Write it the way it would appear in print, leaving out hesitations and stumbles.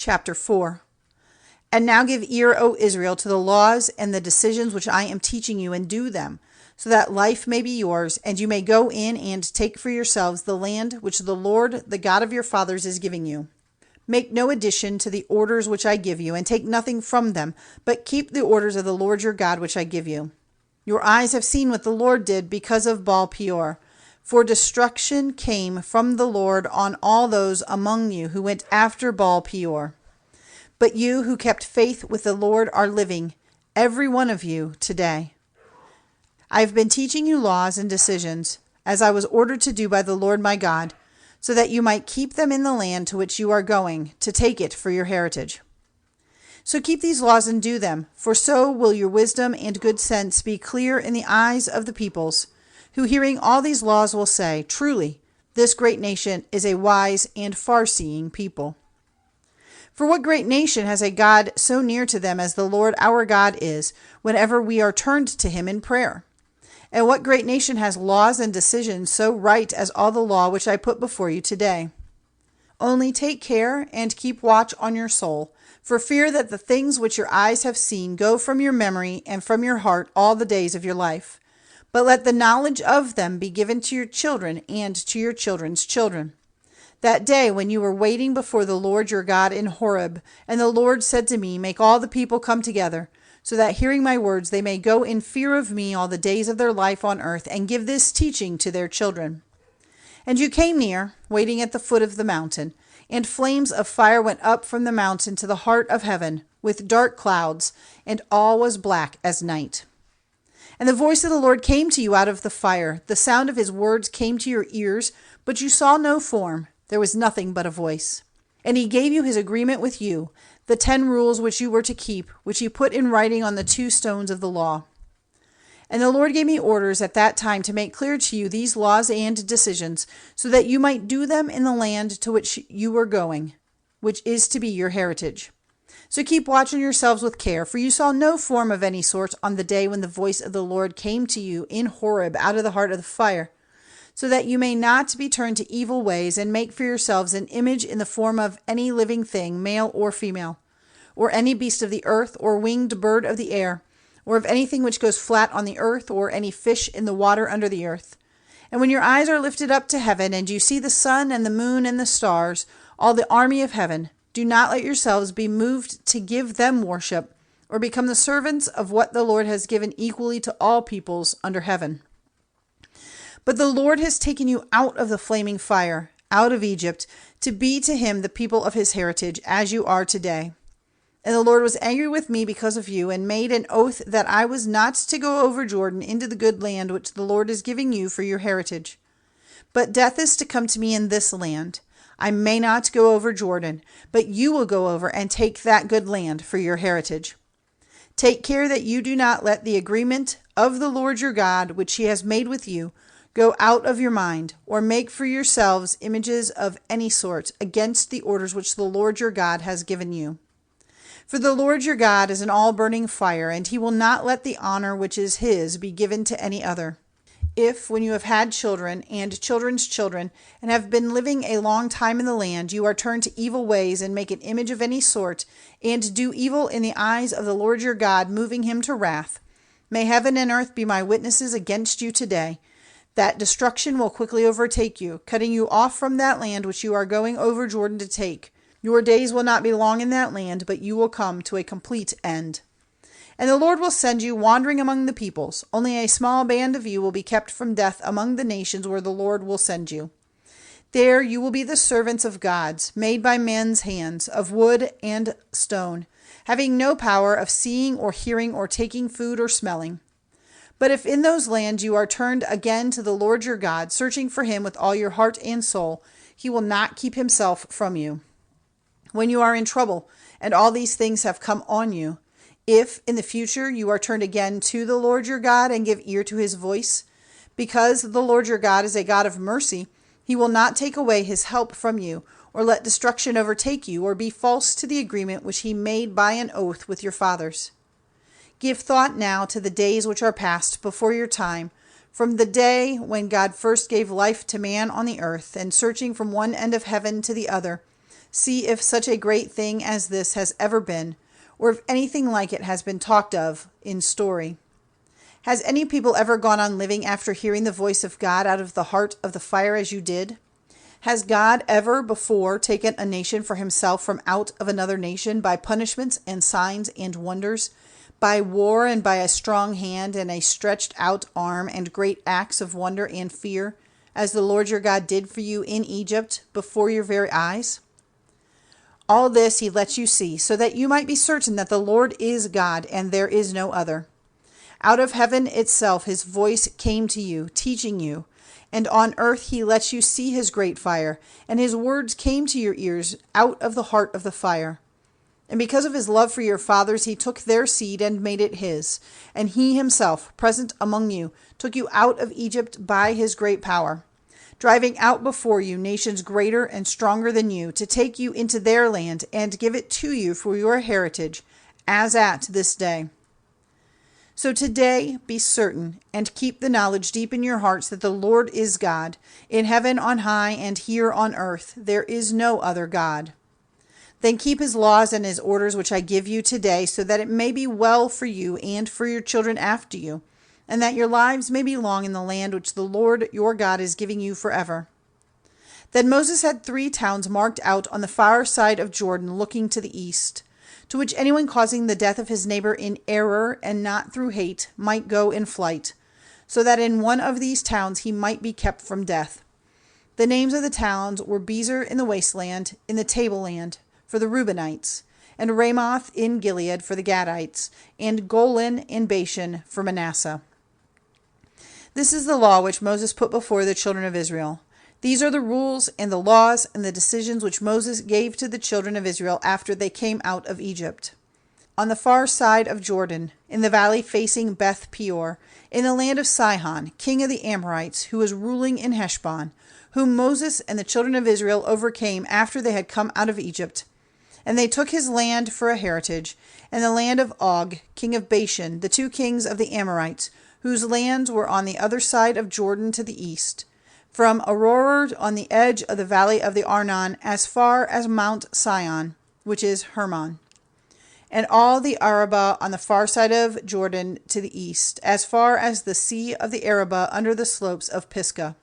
Chapter 4. And now give ear, O Israel, to the laws and the decisions which I am teaching you, and do them, so that life may be yours, and you may go in and take for yourselves the land which the Lord, the God of your fathers, is giving you. Make no addition to the orders which I give you, and take nothing from them, but keep the orders of the Lord your God which I give you. Your eyes have seen what the Lord did because of Baal-peor. For destruction came from the Lord on all those among you who went after Baal-peor. But you who kept faith with the Lord are living, every one of you, today. I have been teaching you laws and decisions, as I was ordered to do by the Lord my God, so that you might keep them in the land to which you are going, to take it for your heritage. So keep these laws and do them, for so will your wisdom and good sense be clear in the eyes of the peoples, who hearing all these laws will say, Truly, this great nation is a wise and far-seeing people. For what great nation has a God so near to them as the Lord our God is, whenever we are turned to him in prayer? And what great nation has laws and decisions so right as all the law which I put before you today? Only take care and keep watch on your soul, for fear that the things which your eyes have seen go from your memory and from your heart all the days of your life. But let the knowledge of them be given to your children and to your children's children. That day when you were waiting before the Lord your God in Horeb, and the Lord said to me, Make all the people come together, so that hearing my words they may go in fear of me all the days of their life on earth, and give this teaching to their children. And you came near, waiting at the foot of the mountain, and flames of fire went up from the mountain to the heart of heaven, with dark clouds, and all was black as night. And the voice of the Lord came to you out of the fire. The sound of his words came to your ears, but you saw no form. There was nothing but a voice. And he gave you his agreement with you, the 10 rules which you were to keep, which he put in writing on the 2 stones of the law. And the Lord gave me orders at that time to make clear to you these laws and decisions, so that you might do them in the land to which you were going, which is to be your heritage. So keep watching yourselves with care, for you saw no form of any sort on the day when the voice of the Lord came to you in Horeb out of the heart of the fire, so that you may not be turned to evil ways and make for yourselves an image in the form of any living thing, male or female, or any beast of the earth, or winged bird of the air, or of anything which goes flat on the earth, or any fish in the water under the earth. And when your eyes are lifted up to heaven, and you see the sun and the moon and the stars, all the army of heaven, do not let yourselves be moved to give them worship, or become the servants of what the Lord has given equally to all peoples under heaven. But the Lord has taken you out of the flaming fire, out of Egypt, to be to him the people of his heritage, as you are today. And the Lord was angry with me because of you, and made an oath that I was not to go over Jordan into the good land which the Lord is giving you for your heritage. But death is to come to me in this land. I may not go over Jordan, but you will go over and take that good land for your heritage. Take care that you do not let the agreement of the Lord your God, which he has made with you, go out of your mind, or make for yourselves images of any sort against the orders which the Lord your God has given you. For the Lord your God is an all-burning fire, and he will not let the honor which is his be given to any other. If, when you have had children and children's children, and have been living a long time in the land, you are turned to evil ways and make an image of any sort, and do evil in the eyes of the Lord your God, moving him to wrath, may heaven and earth be my witnesses against you today, that destruction will quickly overtake you, cutting you off from that land which you are going over Jordan to take. Your days will not be long in that land, but you will come to a complete end. And the Lord will send you wandering among the peoples. Only a small band of you will be kept from death among the nations where the Lord will send you. There you will be the servants of gods, made by men's hands, of wood and stone, having no power of seeing or hearing or taking food or smelling. But if in those lands you are turned again to the Lord your God, searching for him with all your heart and soul, he will not keep himself from you. When you are in trouble, and all these things have come on you, if in the future you are turned again to the Lord your God and give ear to his voice, because the Lord your God is a God of mercy, he will not take away his help from you, or let destruction overtake you, or be false to the agreement which he made by an oath with your fathers. Give thought now to the days which are past before your time, from the day when God first gave life to man on the earth, and searching from one end of heaven to the other, See if such a great thing as this has ever been, or if anything like it has been talked of in story. Has any people ever gone on living after hearing the voice of God out of the heart of the fire as you did? Has God ever before taken a nation for himself from out of another nation by punishments and signs and wonders, by war and by a strong hand and a stretched out arm and great acts of wonder and fear, as the Lord your God did for you in Egypt before your very eyes? All this he lets you see, so that you might be certain that the Lord is God and there is no other. Out of heaven itself his voice came to you, teaching you, and on earth he lets you see his great fire, and his words came to your ears out of the heart of the fire. And because of his love for your fathers, he took their seed and made it his, and he himself, present among you, took you out of Egypt by his great power, driving out before you nations greater and stronger than you, to take you into their land and give it to you for your heritage, as at this day. So today be certain and keep the knowledge deep in your hearts that the Lord is God, in heaven on high and here on earth. There is no other God. Then keep his laws and his orders which I give you today, so that it may be well for you and for your children after you, and that your lives may be long in the land which the Lord your God is giving you forever. Then Moses had 3 towns marked out on the far side of Jordan, looking to the east, to which anyone causing the death of his neighbor in error and not through hate might go in flight, so that in one of these towns he might be kept from death. The names of the towns were Bezer in the wasteland, in the tableland, for the Reubenites, and Ramoth in Gilead for the Gadites, and Golan in Bashan for Manasseh. This is the law which Moses put before the children of Israel. These are the rules and the laws and the decisions which Moses gave to the children of Israel after they came out of Egypt. On the far side of Jordan, in the valley facing Baal-peor, in the land of Sihon, king of the Amorites, who was ruling in Heshbon, whom Moses and the children of Israel overcame after they had come out of Egypt. And they took his land for a heritage, and the land of Og, king of Bashan, the 2 kings of the Amorites, whose lands were on the other side of Jordan to the east, from Aroer on the edge of the valley of the Arnon, as far as Mount Sion, which is Hermon, and all the Arabah on the far side of Jordan to the east, as far as the sea of the Arabah under the slopes of Pisgah.